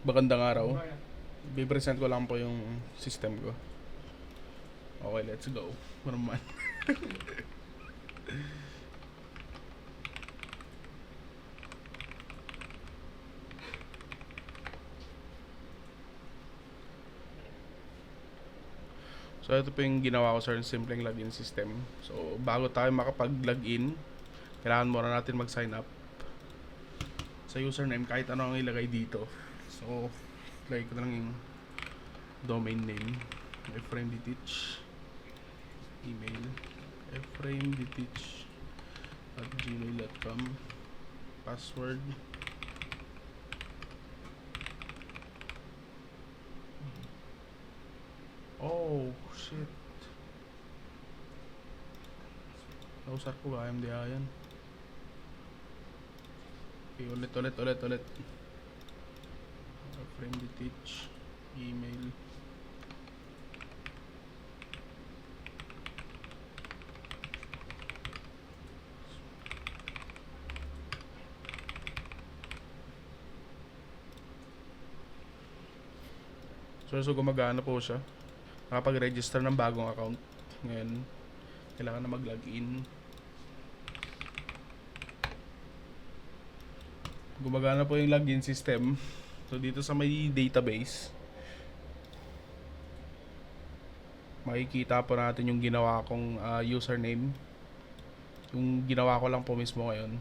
Magandang araw. Bipresent ko lang po yung system ko. Okay, let's go. Normal. So ito po yung ginawa ko sa simpleng login system. So bago tayo makapag-login, kailangan muna natin mag-sign up sa username kahit ano ang ilagay dito. So lagay ko na lang yung domain name, efraimditich, email efraimditich@gmail.com, password oh shit, nausar ko ba MDA yan. Okay, ulit efraimditich, email so gumagana po siya. Nakapag-register ng bagong account. Ngayon, kailangan na mag-login. Gumagana po yung login system. So dito sa may database, makikita po natin yung ginawa kong username. Yung ginawa ko lang po mismo ngayon.